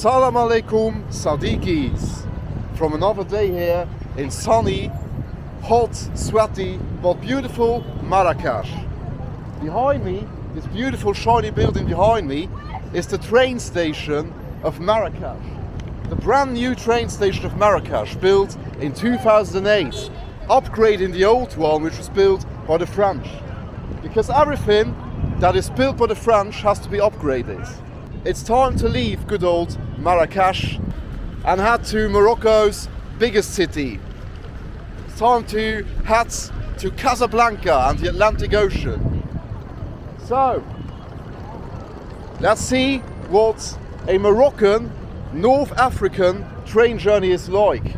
Assalamu alaikum Sadiqis from another day here in sunny, hot, sweaty but beautiful Marrakesh. Behind me, this beautiful shiny building behind me, is the train station of Marrakesh. The brand new train station of Marrakesh, built in 2008, upgrading the old one which was built by the French. Because everything that is built by the French has to be upgraded. It's time to leave good old Marrakesh and head to Morocco's biggest city. It's time to head to Casablanca and the Atlantic Ocean. So, let's see what a Moroccan, North African train journey is like.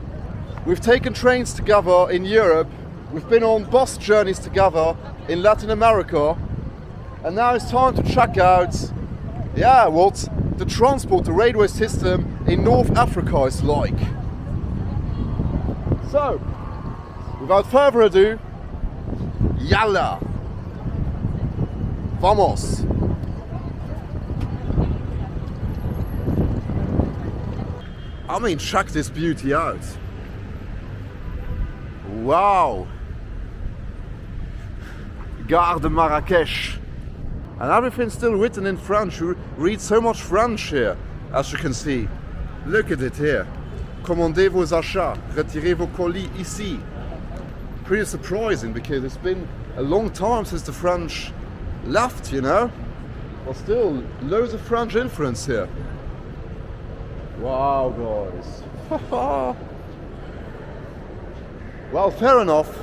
We've taken trains together in Europe, we've been on bus journeys together in Latin America, and now it's time to check out what the transport, the railway system in North Africa is like. So, without further ado, yalla! Vamos! I mean, check this beauty out. Wow! Gare de Marrakesh. And everything's still written in French. You read so much French here, as you can see. Look at it here. Commandez vos achats, retirez vos colis ici. Pretty surprising because it's been a long time since the French left, you know? But still, loads of French influence here. Wow, guys. Well, fair enough.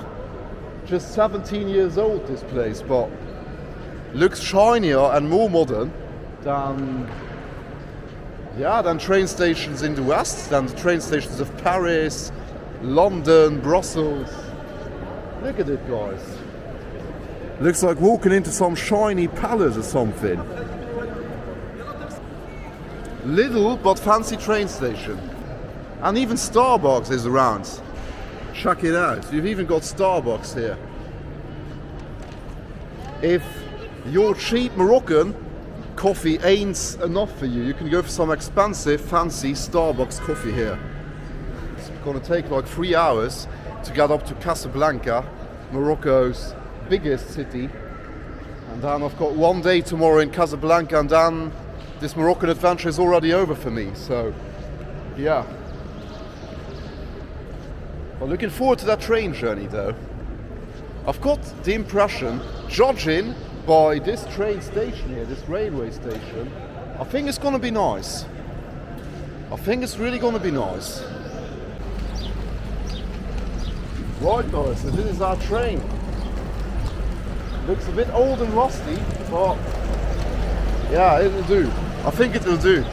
Just 17 years old, this place, but looks shinier and more modern than train stations in the West, than the train stations of Paris, London, Brussels. Look at it, guys. Looks like walking into some shiny palace or something. Little but fancy train station. And even Starbucks is around. Check it out. You've even got Starbucks here. If your cheap Moroccan coffee ain't enough for you, you can go for some expensive, fancy Starbucks coffee here. It's gonna take like 3 hours to get up to Casablanca, Morocco's biggest city. And then I've got one day tomorrow in Casablanca, and then this Moroccan adventure is already over for me, so yeah. Well, looking forward to that train journey though. I've got the impression, judging by this train station here, this railway station, I think it's gonna be nice. I think it's really gonna be nice. Right guys, so this is our train. Looks a bit old and rusty, but yeah, it'll do. I think it'll do.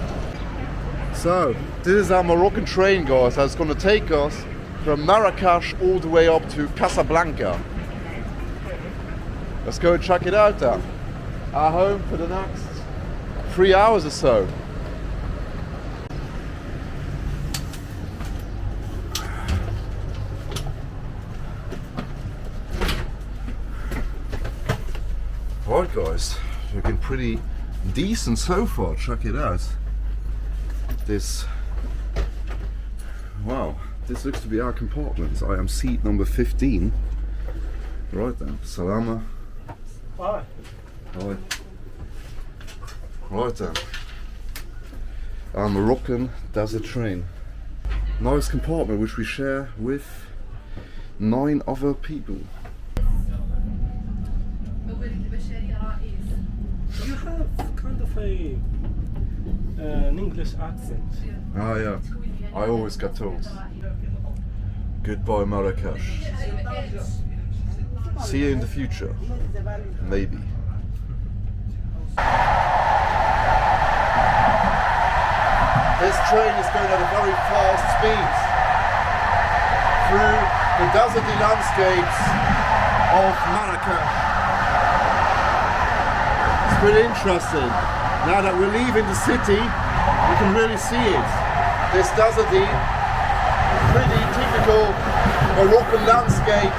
So, this is our Moroccan train, guys, that's gonna take us from Marrakesh all the way up to Casablanca. Let's go and check it out then. Our home for the next 3 hours or so. Right guys, looking pretty decent so far, check it out. Wow, this looks to be our compartment. I am seat number 15. Right then, Salama. Hi. Hi. Right then. Our Moroccan desert train. Nice compartment which we share with 9 other people. You have kind of an English accent. Ah yeah, I always get told. Goodbye Marrakesh. See you in the future. Maybe. This train is going at a very fast speed through the deserty landscapes of Marrakesh. It's pretty interesting. Now that we're leaving the city, we can really see it. This deserty, pretty typical Moroccan landscape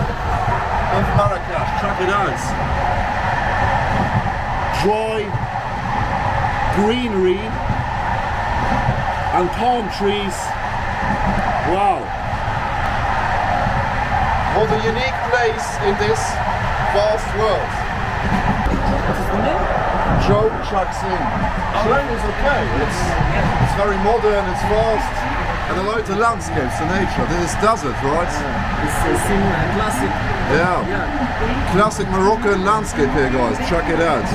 of Marrakesh. Check it out. Dry greenery and palm trees. Wow. What a unique place in this vast world. What is the name? Joe.checksin. Train is okay. It's very modern, it's fast, and I like the landscapes, the nature. This is desert, right? It's classic. Yeah. Classic Moroccan landscape here, guys. Check it out.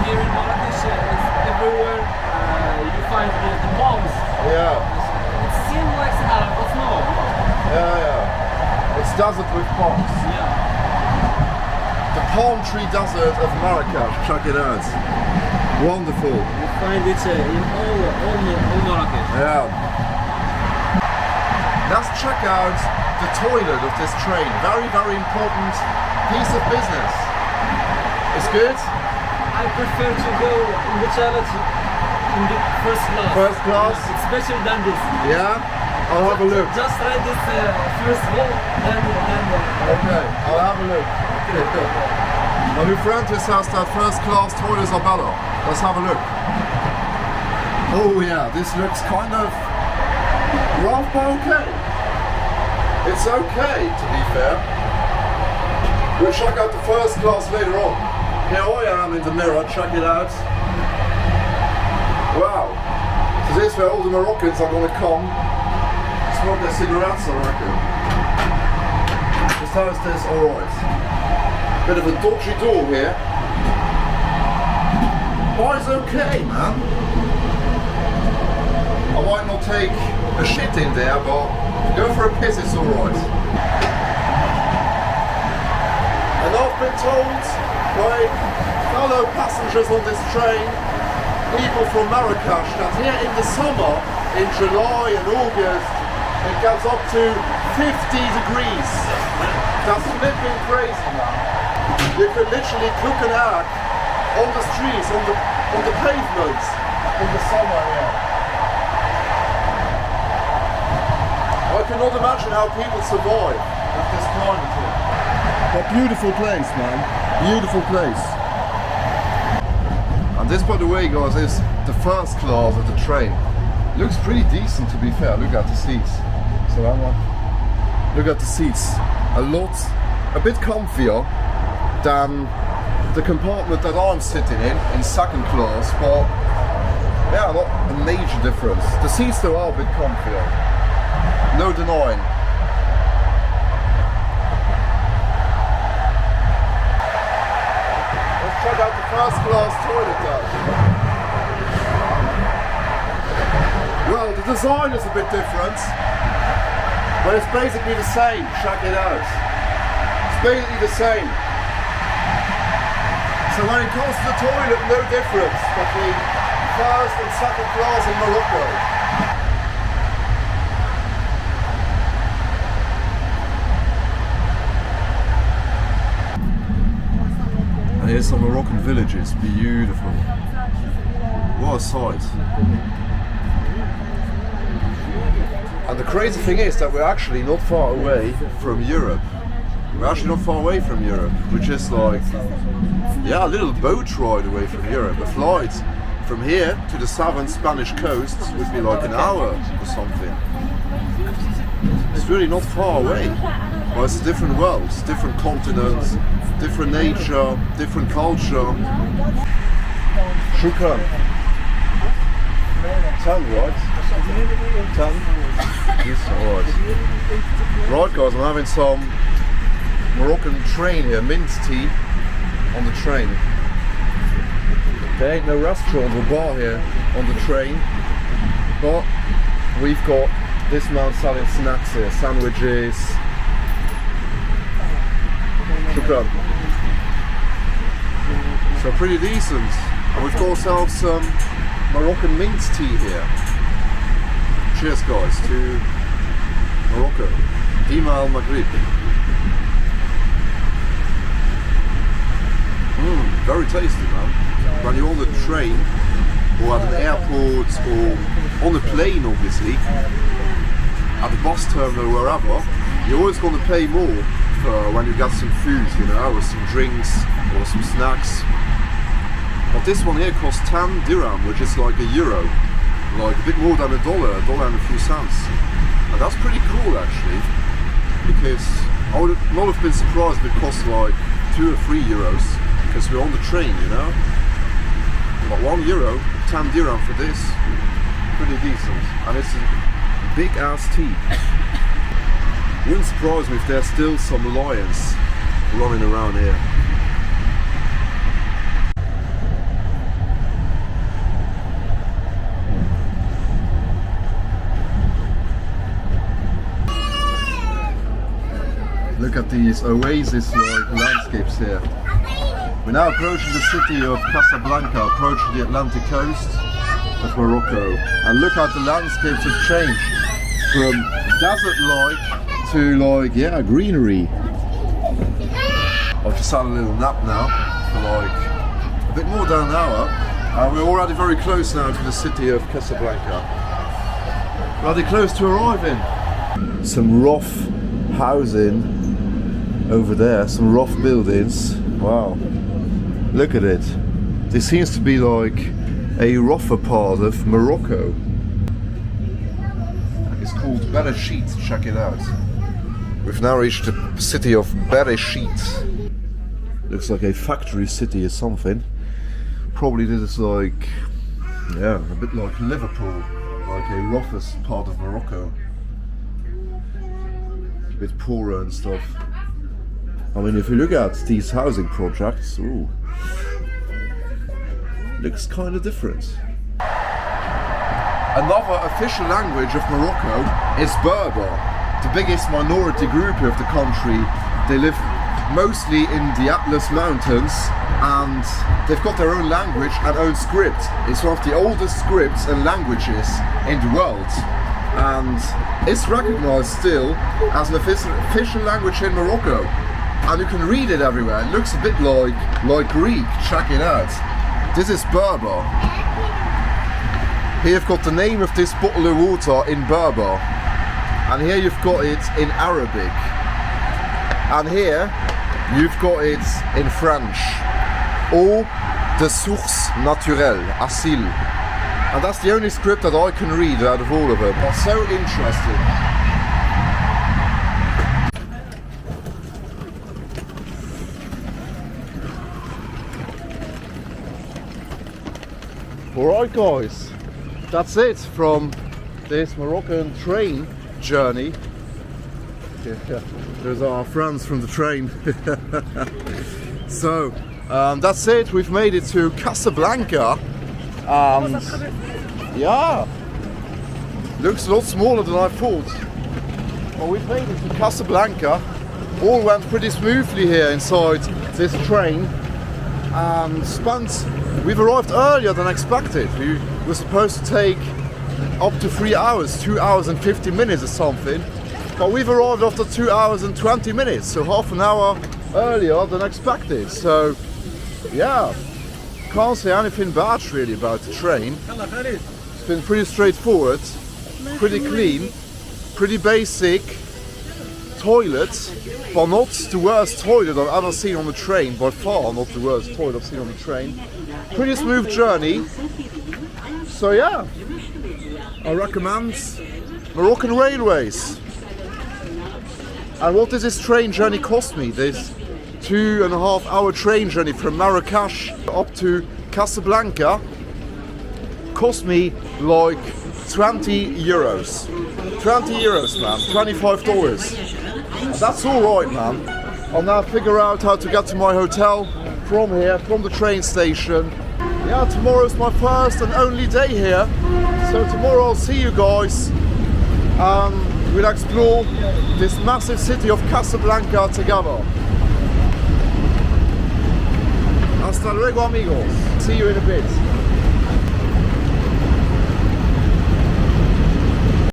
Here in Marrakesh, everywhere you find the palms. Yeah. It seems like Sahara, but no. Yeah. It's desert with palms. Yeah. The palm tree desert of Marrakesh. Check it out. Wonderful. You find it in all Marrakesh. Yeah. Let's check out the toilet of this train. Very, very important piece of business. It's good? I prefer to go in the toilet in the first class. First class? It's better than this. Yeah? I'll have a look. Just try this first wall, then. Okay, I'll have a look. My new friend here says that first class toilets are better. Let's have a look. Oh yeah, this looks kind of rough but okay. It's okay, to be fair. We'll check out the first class later on. Here I am in the mirror, check it out. Wow. So this is where all the Moroccans are gonna come smoke their cigarettes, I reckon. This house is alright. Bit of a dodgy door here. Oh, it's okay, man. I might not take a shit in there, but go for a piss, it's alright. And I've been told by fellow passengers on this train, people from Marrakesh, that here in the summer, in July and August, it gets up to 50 degrees. That's flipping crazy, man. You can literally cook an egg on the streets, on the pavements in the summer here. I cannot imagine how people survive with this climate here. But beautiful place, man. Beautiful place. And this, by the way, guys, is the first class of the train. Looks pretty decent, to be fair. Look at the seats. So look at the seats. A bit comfier than the compartment that I'm sitting in second class, but yeah, not a major difference. The seats though are a bit comfier. No denying. Let's check out the first class toilet then. Well, the design is a bit different, but it's basically the same. Check it out. It's basically the same. So when it comes to the toilet, no difference between first and second class in Morocco. And here's some Moroccan villages, beautiful. What a sight. And the crazy thing is that we're actually not far away from Europe. We're actually not far away from Europe. We're just like, yeah, a little boat ride away from Europe. A flight from here to the southern Spanish coast would be like an hour or something. It's really not far away. But it's a different world, different continents, different nature, different culture. Shukran. 10, right? 10? Yes, alright. Right guys, I'm having some Moroccan train here, mint tea on the train. There ain't no restaurant or bar here on the train, but we've got this man selling snacks here, sandwiches. Shukran. So pretty decent. And we've got ourselves some Moroccan mint tea here. Cheers guys to Morocco. Dima al Maghrib. Very tasty, man. When you're on the train or at an airport or on a plane, obviously, at the bus terminal, wherever, you're always going to pay more for when you get some food, you know, or some drinks or some snacks. But this one here costs 10 dirham, which is like €1. like a bit more than $1, $1 and a few cents. And that's pretty cool actually, because I would not have been surprised if it cost like 2 or 3 euros, because we're on the train, you know. But €1, 10 dirham for this, pretty decent. And it's a big ass tea. Wouldn't surprise me if there's still some lions running around here. Look at these oasis-like landscapes here. We're now approaching the city of Casablanca, approaching the Atlantic coast of Morocco. And look how the landscapes have changed from desert-like to like, yeah, greenery. I've just had a little nap now for like a bit more than an hour. We're already very close now to the city of Casablanca. Rather close to arriving. Some rough housing over there, some rough buildings. Wow. Look at it. This seems to be like a rougher part of Morocco. It's called Marrakesh, check it out. We've now reached the city of Marrakesh. Looks like a factory city or something. Probably this is like, yeah, a bit like Liverpool, like a roughest part of Morocco. A bit poorer and stuff. I mean, if you look at these housing projects, ooh, looks kind of different. Another official language of Morocco is Berber, the biggest minority group of the country. They live mostly in the Atlas Mountains, and they've got their own language and own script. It's one of the oldest scripts and languages in the world, and it's recognized still as an official language in Morocco. And you can read it everywhere. It looks a bit like Greek. Check it out. This is Berber. Here you've got the name of this bottle of water in Berber, and here you've got it in Arabic, and here you've got it in French. Eau de source naturelle, asil. And that's the only script that I can read out of all of them. That's so interesting. Alright guys, that's it from this Moroccan train journey. Yeah, those are our friends from the train. So, that's it, we've made it to Casablanca. Yeah, looks a lot smaller than I thought. Well, we've made it to Casablanca. All went pretty smoothly here inside this train. We've arrived earlier than expected. We were supposed to take up to 3 hours, 2 hours and 50 minutes or something. But we've arrived after 2 hours and 20 minutes, so half an hour earlier than expected. So, yeah, can't say anything bad really about the train. It's been pretty straightforward, pretty clean, pretty basic toilet, but not the worst toilet I've ever seen on the train, by far not the worst toilet I've seen on the train. Pretty smooth journey. So yeah, I recommend Moroccan Railways. And what does this train journey cost me? This 2.5 hour train journey from Marrakesh up to Casablanca cost me like 20 euros. 20 euros, man, $25. That's alright, man. I'll now figure out how to get to my hotel from here, from the train station. Yeah, tomorrow's my first and only day here. So tomorrow I'll see you guys. We'll explore this massive city of Casablanca together. Hasta luego, amigos. See you in a bit.